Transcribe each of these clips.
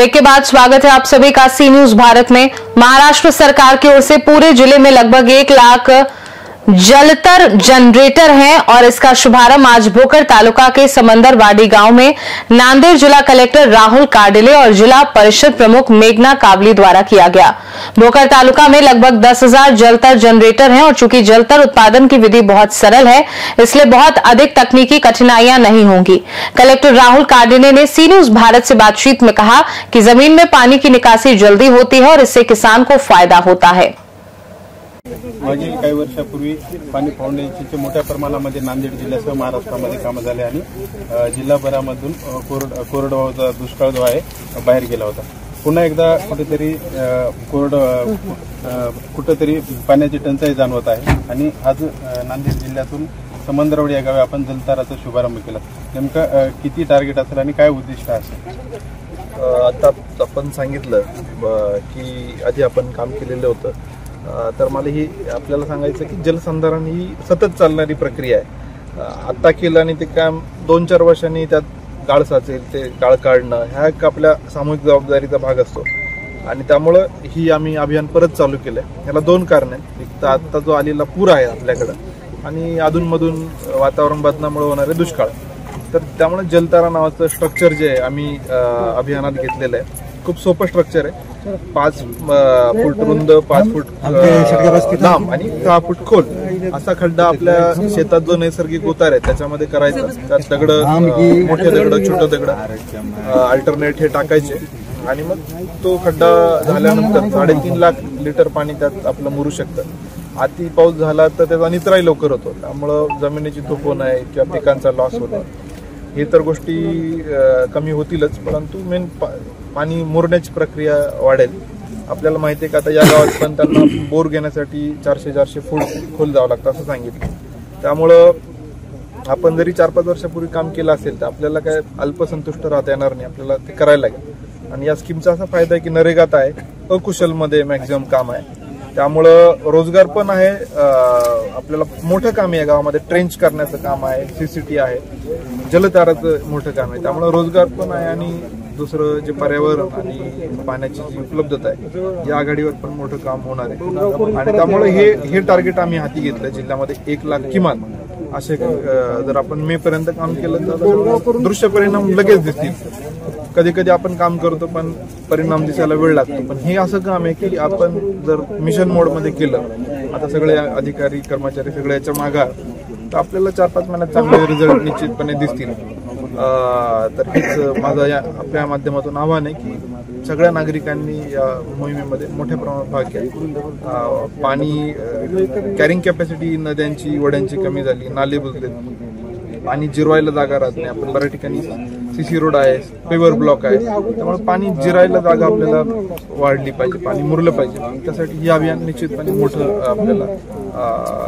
Break के बाद स्वागत है आप सभी का सी न्यूज भारत में। महाराष्ट्र सरकार की ओर से पूरे जिले में लगभग 1 लाख जलतर जनरेटर हैं और इसका शुभारंभ आज भोकर तालुका के समंदरवाड़ी गांव में नांदेड़ जिला कलेक्टर राहुल कार्डिले और जिला परिषद प्रमुख मेघना कावली द्वारा किया गया। भोकर तालुका में लगभग 10,000 जलतर जनरेटर हैं और चूंकि जलतर उत्पादन की विधि बहुत सरल है, इसलिए बहुत अधिक तकनीकी कठिनाइयां नहीं होंगी। कलेक्टर राहुल कार्डिले ने सी न्यूज भारत से बातचीत में कहा कि जमीन में पानी की निकासी जल्दी होती है और इससे किसान को फायदा होता है। मागील काही वर्षापूर्वी पाणी फाउंडेशनचे मोठ्या प्रमाणामध्ये नांदेड जिल्ह्यासह महाराष्ट्रामध्ये कामं झाले आणि जिल्हाभरामधून कोरडवाहूचा दुष्काळ जो आहे बाहेर गेला होता। पुन्हा एकदा कुठेतरी पाण्याची टंचाई जाणवत आहे आणि आज नांदेड जिल्ह्यातून समंदरवाडी या गावी आपण जलताराचा शुभारंभ केला। नेमका किती टार्गेट असेल आणि काय उद्दिष्ट असेल? आता आपण सांगितलं की आधी आपण काम केलेलं होतं, तर मला ही आपल्याला सांगायचं की जलसंधारण ही सतत चालणारी प्रक्रिया आहे। आता केलं आणि ते काम 2-4 वर्षांनी त्यात गाळ साचेल, ते गाळ काढणं हा एक आपल्या सामूहिक जबाबदारीचा भाग असतो आणि त्यामुळे ही आम्ही अभियान परत चालू केलंय। याला 2 कारण आहेत। एक तर आता जो आलेला पूर आहे आपल्याकडे आणि अधूनमधून वातावरण बदलामुळे होणारे दुष्काळ, तर त्यामुळे जलतारा नावाचं स्ट्रक्चर जे आहे आम्ही अभियानात घेतलेलं आहे। खूप सोपं स्ट्रक्चर आहे। 5 फूट रुंद, 5 फूट लांब आणि 6 फूट खोल असा खड्डा आपल्या शेतात जो नैसर्गिक उतार आहे त्याच्यामध्ये करायचा। त्यात दगड, मोठे दगड, छोटे दगड अल्टरनेट हे टाकायचे आणि मग तो खड्डा झाल्यानंतर 3.5 लाख लिटर पाणी त्यात आपलं मुरू शकतं। अति पाऊस झाला तर त्याचा निचराही लवकर होतो, त्यामुळं जमिनीची धूप होणं किंवा पिकांचा लॉस होणं हे तर गोष्टी कमी होतीलच, परंतु मेन पाणी मुरण्याची प्रक्रिया वाढेल। आपल्याला माहिती आहे की आता या गावात पण त्यांना बोर घेण्यासाठी 400-400 फूट खोल जावं लागतं असं सांगितलं। त्यामुळं आपण जरी 4-5 वर्षापूर्वी काम केलं असेल तर आपल्याला काय अल्पसंतुष्ट राहता येणार नाही, आपल्याला ते करायला लागेल। आणि या स्कीमचा असा फायदा आहे की नरेगात आहे, अकुशलमध्ये मॅक्झिमम काम आहे, त्यामुळं रोजगार पण आहे। आपल्याला मोठं काम आहे गावामध्ये, ट्रेंच करण्याचं काम आहे, सीसीटी आहे, जलताराचं मोठं काम आहे, त्यामुळे रोजगार पण आहे आणि दुसरं जे पर्यावरण आणि पाण्याची जी उपलब्धता आहे या आघाडीवर पण मोठं काम होणार आहे। आणि त्यामुळे हे टार्गेट आम्ही हाती घेतलं जिल्ह्यामध्ये 1 लाख किमान असे। जर आपण मे पर्यंत काम केलं तर दृश्य परिणाम लगेच दिसतील। कधी कधी आपण काम करतो पण परिणाम दिसायला वेळ लागतो, पण हे असं काम आहे की आपण जर मिशन मोडमध्ये केलं, आता सगळे अधिकारी कर्मचारी सगळे याच्या मागे, तर आपल्याला 4-5 महिन्यात चांगले रिझल्ट निश्चितपणे दिसतील। तर हेच माझं आपल्या माध्यमातून आव्हान आहे की सगळ्या नागरिकांनी या मोहिमेमध्ये मोठ्या प्रमाणात भाग घ्या। पाणी कॅरिंग कॅपॅसिटी नद्यांची, वड्यांची कमी झाली, नाले बुजले, पाणी जिरवायला जागा राहत नाही। आपण बऱ्याच ठिकाणी सीसी रोड आहे, पेवर ब्लॉक आहे, त्यामुळे पाणी जिरायला जागा आपल्याला वाढली पाहिजे, पाणी मुरलं पाहिजे। त्यासाठी हे अभियान निश्चितपणे मोठं आपल्याला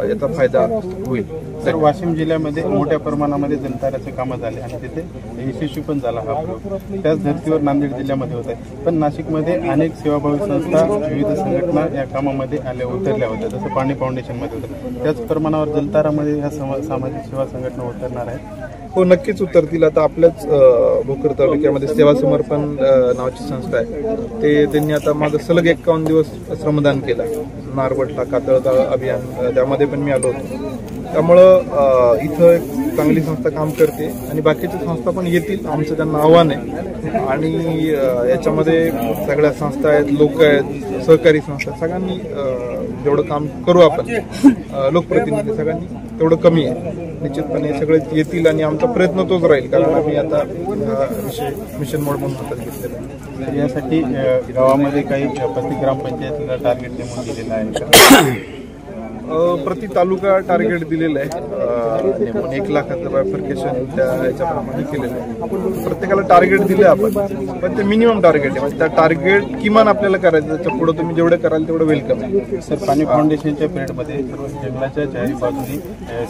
याचा फायदा होईल। तर वाशिम जिल्ह्यामध्ये मोठ्या प्रमाणामध्ये जलताराचे कामं झाले आणि तिथे यशस्वी पण झाला हा प्रयोग। त्याच धर्तीवर नांदेड जिल्ह्यामध्ये होत आहे, पण नाशिकमध्ये अनेक सेवाभावी संस्था, विविध संघटना या कामामध्ये उतरल्या होत्या, जसं पाणी फाउंडेशनमध्ये होतं। त्याच प्रमाणावर जलतारामध्ये ह्या सामाजिक सेवा संघटना उतरणार आहे? हो, नक्कीच उतरतील। आता आपल्याच भोकर तालुक्यामध्ये सेवा समर्पण नावाची संस्था आहे, त्यांनी आता माझं सलग 51 दिवस श्रमदान केलं। नारवटला कातळगाव अभियान त्यामध्ये पण मी आलो होतो, त्यामुळं इथं एक चांगली संस्था काम करते आणि बाकीच्या संस्था पण येतील, आमचं त्यांना आव्हान आहे। आणि याच्यामध्ये सगळ्या संस्था आहेत, लोक आहेत, सहकारी संस्था, सगळ्यांनी जेवढं काम करू आपण, लोकप्रतिनिधी सगळ्यांनी तेवढं कमी आहे। निश्चितपणे सगळे येतील आणि आमचा प्रयत्न तोच राहील, कारण आम्ही आता विषय मिशन मोड म्हणून हातात घेतलेला आहे। तर यासाठी गावामध्ये काही प्रति ग्रामपंचायतीला टार्गेट नेमून दिलेलं आहे? प्रति तालुका टार्गेट दिलेलं आहे, 1 लाखाचं बायफर्केशन याच्याप्रमाणे केलेलं आहे। प्रत्येकाला टार्गेट दिलं आपण, पण ते मिनिमम टार्गेट आहे, म्हणजे त्या टार्गेट किमान आपल्याला करायचं, त्याच्या पुढे तुम्ही जेवढं कराल तेवढं वेलकम आहे। सर, पाणी फाउंडेशनच्या पिरियडमध्ये सर्व जंगलाच्या चारी बाजूनी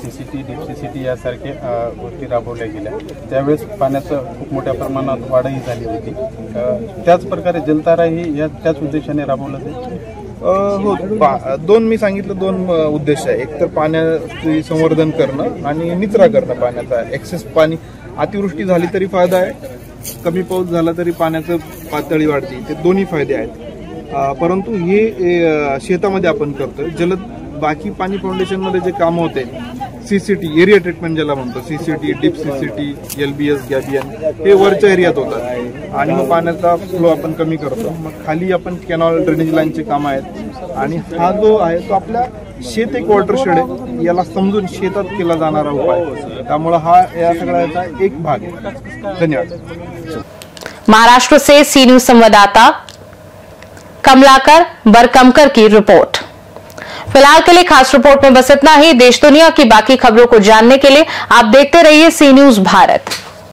सीसीटी, डीप सीसीटी यासारख्या गोष्टी राबवल्या गेल्या, त्यावेळेस पाण्याचं खूप मोठ्या प्रमाणात वाढही झाली होती। त्याच प्रकारे जलतारा ही त्याच उद्देशाने राबवलं जाईल? हो, 2 मी सांगितलं 2 उद्देश आहे। एक तर पाण्याचे संवर्धन करणं आणि निचरा करणं पाण्याचा। एक्सेस पाणी, अतिवृष्टी झाली तरी फायदा आहे, कमी पाऊस झाला तरी पाण्याचं पातळी वाढते, ते दोन्ही फायदे आहेत. परंतु हे शेतामध्ये आपण करतोय. जलद बाकी पाणी फाउंडेशनमध्ये जे काम होते, सीसीटी एरिया ट्रीटमेंट ज्याला म्हणतो, CCT, deep CCT, LBS, gabion, हे वरच्या एरियात होतात आणि मग पाण्याचा फ्लो आपण कमी करतो. मग खाली आपण कॅनॉल ड्रेनेज लाईनचे काम आहेत आणि हा जो आहे तो आपल्या शेत एक वॉटरशेड आहे, याला समजून शेतात केला जाणारा उपाय. त्यामुळे हा या सगळ्याचा एक भाग आहे. धन्यवाद. महाराष्ट्र से सी न्यूज संवाददाता कमलाकर बरकमकर की रिपोर्ट। फिलहाल के लिए खास रिपोर्ट में बस इतना ही। देश दुनिया की बाकी खबरों को जानने के लिए आप देखते रहिए सी न्यूज भारत।